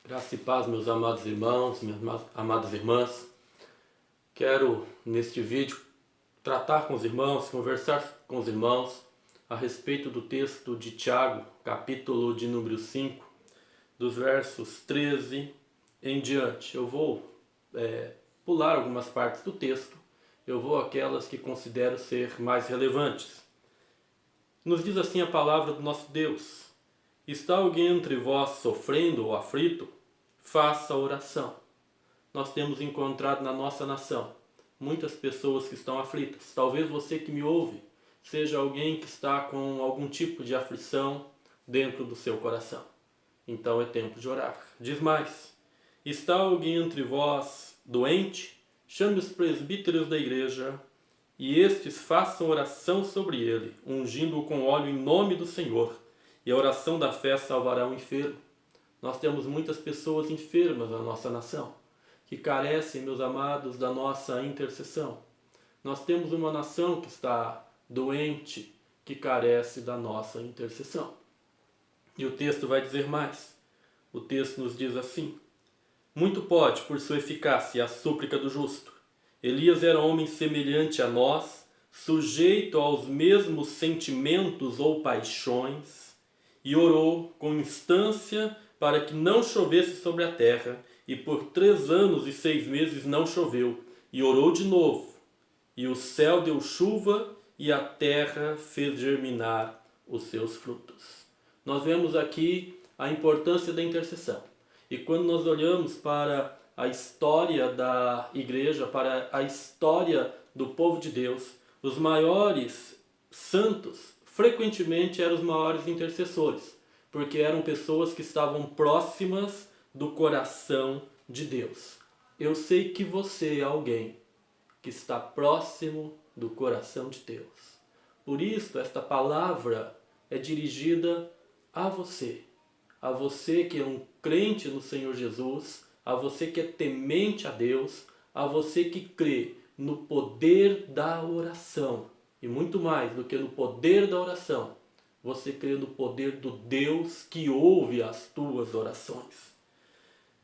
Graça e paz, meus amados irmãos, minhas amadas irmãs. Quero, neste vídeo, tratar com os irmãos, conversar com os irmãos a respeito do texto de Tiago, capítulo de número 5, dos versos 13 em diante. Eu vou pular algumas partes do texto, eu vou aquelas que considero ser mais relevantes. Nos diz assim a palavra do nosso Deus: está alguém entre vós sofrendo ou aflito? Faça oração. Nós temos encontrado na nossa nação muitas pessoas que estão aflitas. Talvez você que me ouve seja alguém que está com algum tipo de aflição dentro do seu coração. Então é tempo de orar. Diz mais: está alguém entre vós doente? Chame os presbíteros da igreja e estes façam oração sobre ele, ungindo-o com óleo em nome do Senhor. E a oração da fé salvará o enfermo. Nós temos muitas pessoas enfermas na nossa nação, que carecem, meus amados, da nossa intercessão. Nós temos uma nação que está doente, que carece da nossa intercessão. E o texto vai dizer mais. O texto nos diz assim: muito pode, por sua eficácia, a súplica do justo. Elias era homem semelhante a nós, sujeito aos mesmos sentimentos ou paixões, e orou com instância para que não chovesse sobre a terra, e por 3 anos e 6 meses não choveu, e orou de novo, e o céu deu chuva, e a terra fez germinar os seus frutos. Nós vemos aqui a importância da intercessão, e quando nós olhamos para a história da igreja, para a história do povo de Deus, os maiores santos frequentemente eram os maiores intercessores, porque eram pessoas que estavam próximas do coração de Deus. Eu sei que você é alguém que está próximo do coração de Deus. Por isso, esta palavra é dirigida a você que é um crente no Senhor Jesus, a você que é temente a Deus, a você que crê no poder da oração. E muito mais do que no poder da oração, você crê no poder do Deus que ouve as tuas orações.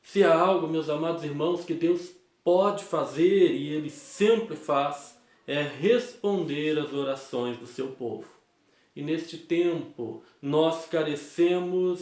Se há algo, meus amados irmãos, que Deus pode fazer, e Ele sempre faz, é responder às orações do seu povo. E neste tempo, nós carecemos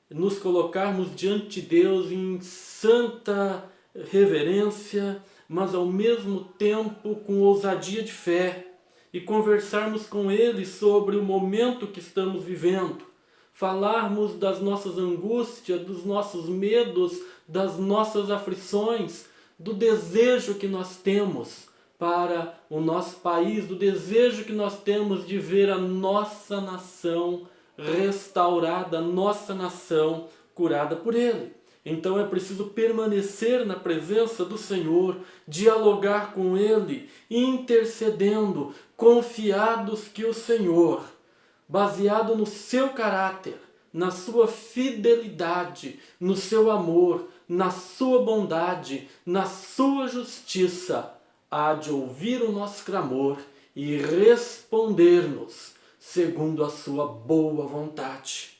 nos colocarmos diante de Deus em santa reverência, mas ao mesmo tempo com ousadia de fé, e conversarmos com Ele sobre o momento que estamos vivendo, falarmos das nossas angústias, dos nossos medos, das nossas aflições, do desejo que nós temos para o nosso país, do desejo que nós temos de ver a nossa nação restaurada, a nossa nação curada por Ele. Então é preciso permanecer na presença do Senhor, dialogar com Ele, intercedendo, confiados que o Senhor, baseado no seu caráter, na sua fidelidade, no seu amor, na sua bondade, na sua justiça, há de ouvir o nosso clamor e responder-nos segundo a sua boa vontade.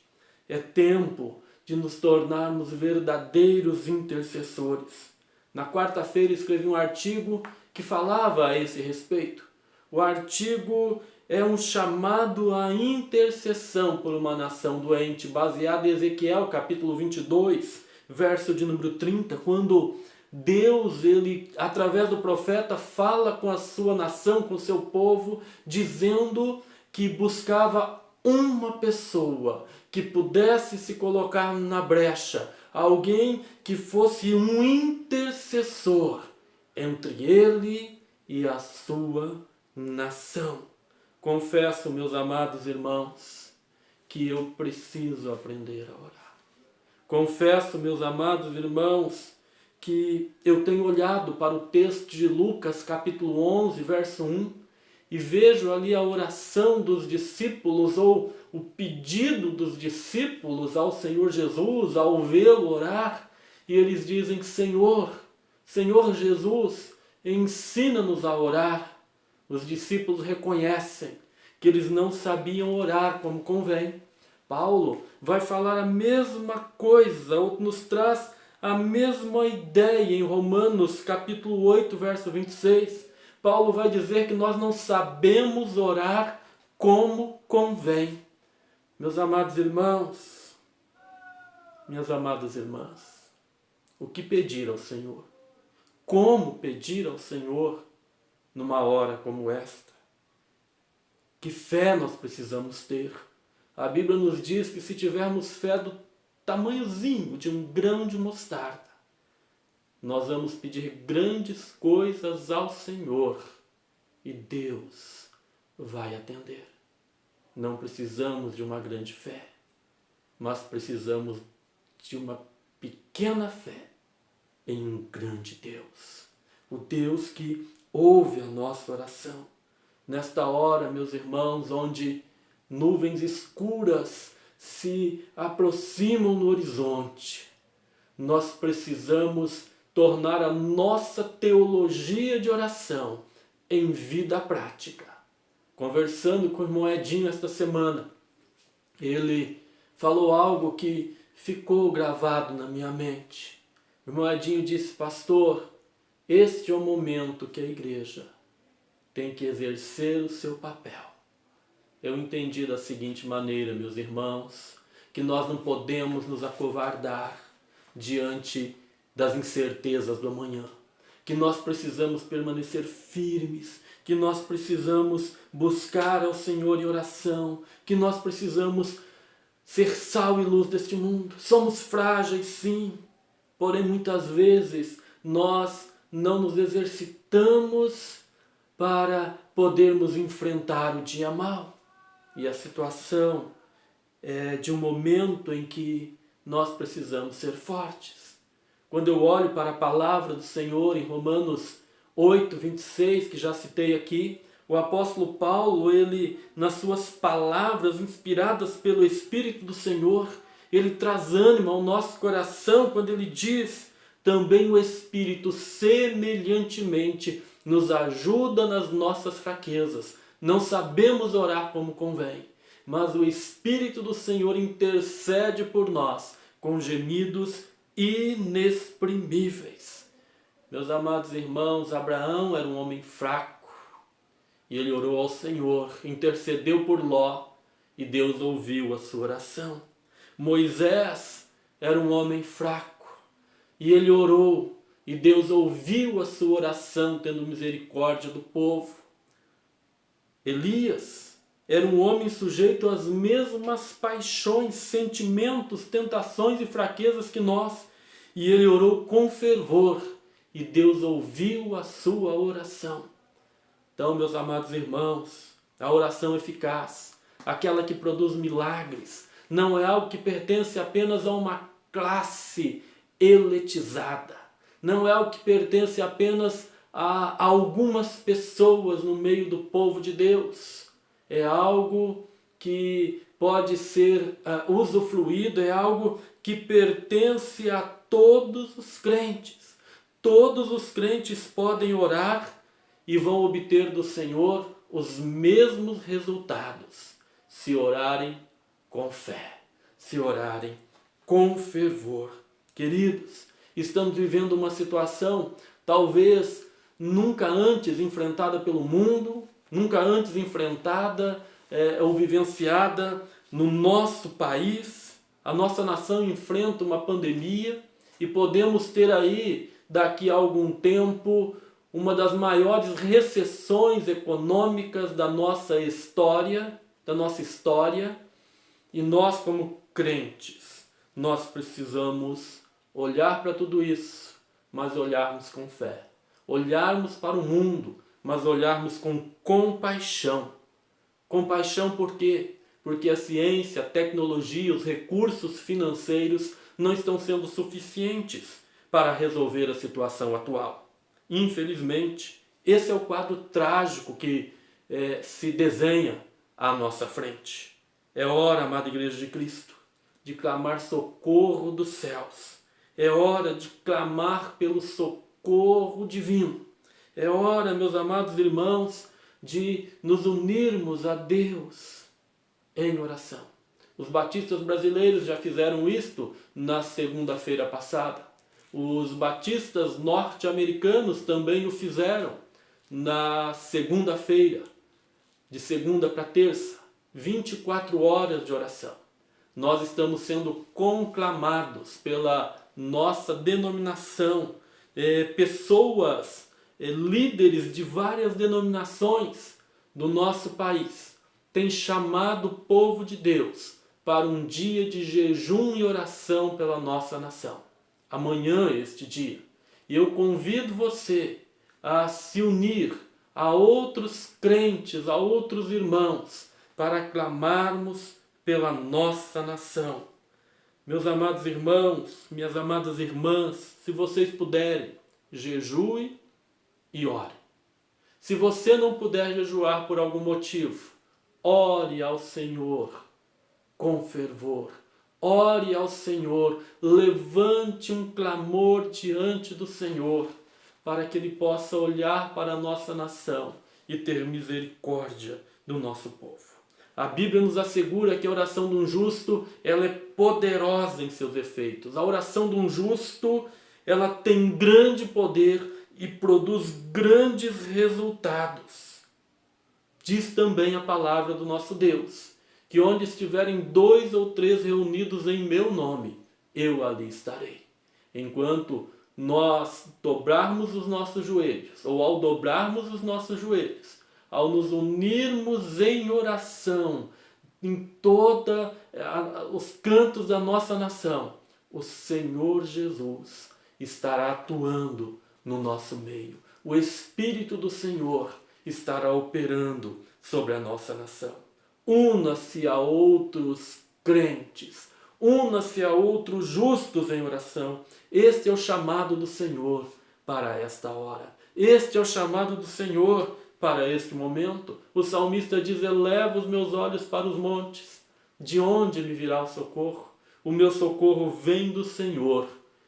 É tempo de nos tornarmos verdadeiros intercessores. Na quarta-feira escrevi um artigo que falava a esse respeito. O artigo é um chamado à intercessão por uma nação doente, baseado em Ezequiel capítulo 22, verso de número 30, quando Deus, Ele, através do profeta, fala com a sua nação, com o seu povo, dizendo que buscava uma pessoa que pudesse se colocar na brecha, alguém que fosse um intercessor entre ele e a sua nação. Confesso, meus amados irmãos, que eu preciso aprender a orar. Confesso, meus amados irmãos, que eu tenho olhado para o texto de Lucas, capítulo 11, verso 1, e vejo ali a oração dos discípulos, ou o pedido dos discípulos ao Senhor Jesus, ao vê-lo orar, e eles dizem: Senhor Jesus, ensina-nos a orar. Os discípulos reconhecem que eles não sabiam orar como convém. Paulo vai falar a mesma coisa, ou nos traz A mesma ideia em Romanos capítulo 8, verso 26. Paulo vai dizer que nós não sabemos orar como convém. Meus amados irmãos, minhas amadas irmãs, o que pedir ao Senhor? Como pedir ao Senhor numa hora como esta? Que fé nós precisamos ter? A Bíblia nos diz que se tivermos fé do tamanhozinho de um grão de mostarda, nós vamos pedir grandes coisas ao Senhor e Deus vai atender. Não precisamos de uma grande fé, mas precisamos de uma pequena fé em um grande Deus. O Deus que ouve a nossa oração. Nesta hora, meus irmãos, onde nuvens escuras se aproximam no horizonte, nós precisamos tornar a nossa teologia de oração em vida prática. Conversando com o irmão Edinho esta semana, ele falou algo que ficou gravado na minha mente. O irmão Edinho disse: pastor, este é o momento que a igreja tem que exercer o seu papel. Eu entendi da seguinte maneira, meus irmãos, que nós não podemos nos acovardar diante das incertezas do amanhã, que nós precisamos permanecer firmes, que nós precisamos buscar ao Senhor em oração, que nós precisamos ser sal e luz deste mundo. Somos frágeis, sim, porém muitas vezes nós não nos exercitamos para podermos enfrentar o dia mau. E a situação é de um momento em que nós precisamos ser fortes. Quando eu olho para a palavra do Senhor em Romanos 8, 26, que já citei aqui, o apóstolo Paulo, ele, nas suas palavras inspiradas pelo Espírito do Senhor, ele traz ânimo ao nosso coração quando ele diz: também o Espírito semelhantemente nos ajuda nas nossas fraquezas. Não sabemos orar como convém, mas o Espírito do Senhor intercede por nós com gemidos inexprimíveis. Meus amados irmãos, Abraão era um homem fraco e ele orou ao Senhor, intercedeu por Ló e Deus ouviu a sua oração. Moisés era um homem fraco e ele orou e Deus ouviu a sua oração, tendo misericórdia do povo. Elias era um homem sujeito às mesmas paixões, sentimentos, tentações e fraquezas que nós, e ele orou com fervor e Deus ouviu a sua oração. Então, meus amados irmãos, a oração eficaz, aquela que produz milagres, não é algo que pertence apenas a uma classe elitizada, não é algo que pertence apenas a algumas pessoas no meio do povo de Deus. É algo que pode ser usufruído, é algo que pertence a todos os crentes. Todos os crentes podem orar e vão obter do Senhor os mesmos resultados, se orarem com fé, se orarem com fervor. Queridos, estamos vivendo uma situação talvez nunca antes enfrentada pelo mundo, nunca antes enfrentada ou vivenciada no nosso país. A nossa nação enfrenta uma pandemia e podemos ter aí, daqui a algum tempo, uma das maiores recessões econômicas da nossa história, e nós como crentes, nós precisamos olhar para tudo isso, mas olharmos com fé. Olharmos para o mundo, mas olharmos com compaixão. Compaixão por quê? Porque a ciência, a tecnologia, os recursos financeiros não estão sendo suficientes para resolver a situação atual. Infelizmente, esse é o quadro trágico que se desenha à nossa frente. É hora, amada Igreja de Cristo, de clamar socorro dos céus. É hora de clamar pelo socorro divino. É hora, meus amados irmãos, de nos unirmos a Deus em oração. Os batistas brasileiros já fizeram isto na segunda-feira passada. Os batistas norte-americanos também o fizeram na segunda-feira, de segunda para terça, 24 horas de oração. Nós estamos sendo conclamados pela nossa denominação, pessoas, líderes de várias denominações do nosso país, têm chamado o povo de Deus para um dia de jejum e oração pela nossa nação. Amanhã é este dia. E eu convido você a se unir a outros crentes, a outros irmãos, para clamarmos pela nossa nação. Meus amados irmãos, minhas amadas irmãs, se vocês puderem, jejue e ore. Se você não puder jejuar por algum motivo, ore ao Senhor com fervor. Ore ao Senhor, levante um clamor diante do Senhor, para que Ele possa olhar para a nossa nação e ter misericórdia do nosso povo. A Bíblia nos assegura que a oração de um justo, ela é poderosa em seus efeitos. A oração de um justo, ela tem grande poder e produz grandes resultados. Diz também a palavra do nosso Deus, que onde estiverem 2 ou 3 reunidos em meu nome, eu ali estarei. Enquanto nós dobrarmos os nossos joelhos, ou ao dobrarmos os nossos joelhos, ao nos unirmos em oração, em todos os cantos da nossa nação, o Senhor Jesus estará atuando no nosso meio. O Espírito do Senhor estará operando sobre a nossa nação. Una-se a outros crentes, una-se a outros justos em oração. Este é o chamado do Senhor para esta hora. Este é o chamado do Senhor para este momento. O salmista diz: eleva os meus olhos para os montes. De onde me virá o socorro? O meu socorro vem do Senhor,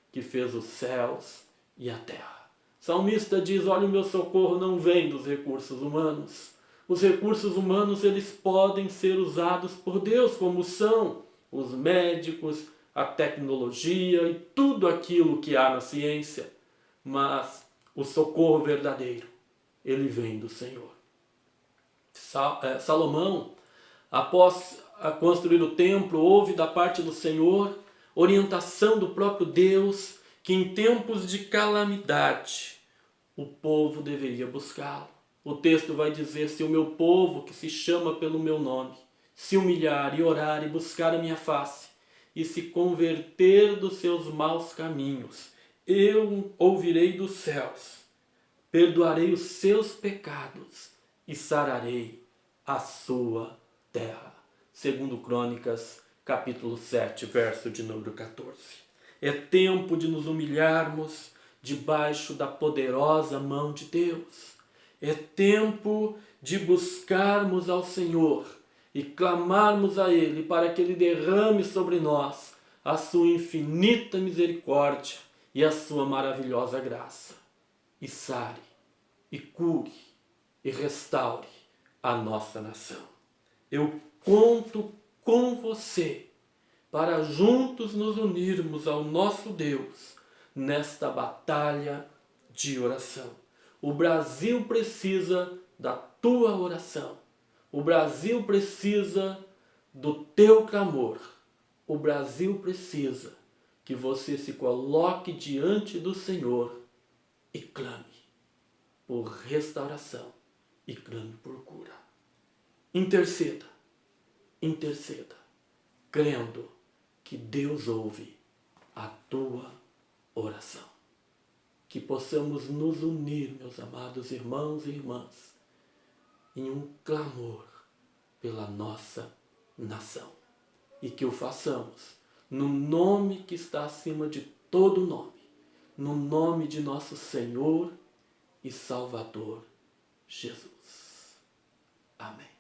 que fez os céus e a terra. O salmista diz: olha, o meu socorro não vem dos recursos humanos. Os recursos humanos, eles podem ser usados por Deus, como são os médicos, a tecnologia e tudo aquilo que há na ciência. Mas o socorro verdadeiro, ele vem do Senhor. Salomão, após construir o templo, houve da parte do Senhor orientação do próprio Deus que em tempos de calamidade o povo deveria buscá-lo. O texto vai dizer: se o meu povo, que se chama pelo meu nome, se humilhar e orar e buscar a minha face, e se converter dos seus maus caminhos, eu ouvirei dos céus, perdoarei os seus pecados e sararei a sua terra. Segundo Crônicas, capítulo 7, verso de número 14. É tempo de nos humilharmos debaixo da poderosa mão de Deus. É tempo de buscarmos ao Senhor e clamarmos a Ele para que Ele derrame sobre nós a sua infinita misericórdia e a sua maravilhosa graça. E sare, e cure, e restaure a nossa nação. Eu conto com você para juntos nos unirmos ao nosso Deus nesta batalha de oração. O Brasil precisa da tua oração. O Brasil precisa do teu clamor. O Brasil precisa que você se coloque diante do Senhor e clame por restauração e clame por cura. Interceda, interceda, crendo que Deus ouve a tua oração. Que possamos nos unir, meus amados irmãos e irmãs, em um clamor pela nossa nação. E que o façamos no nome que está acima de todo nome, no nome de nosso Senhor e Salvador Jesus. Amém.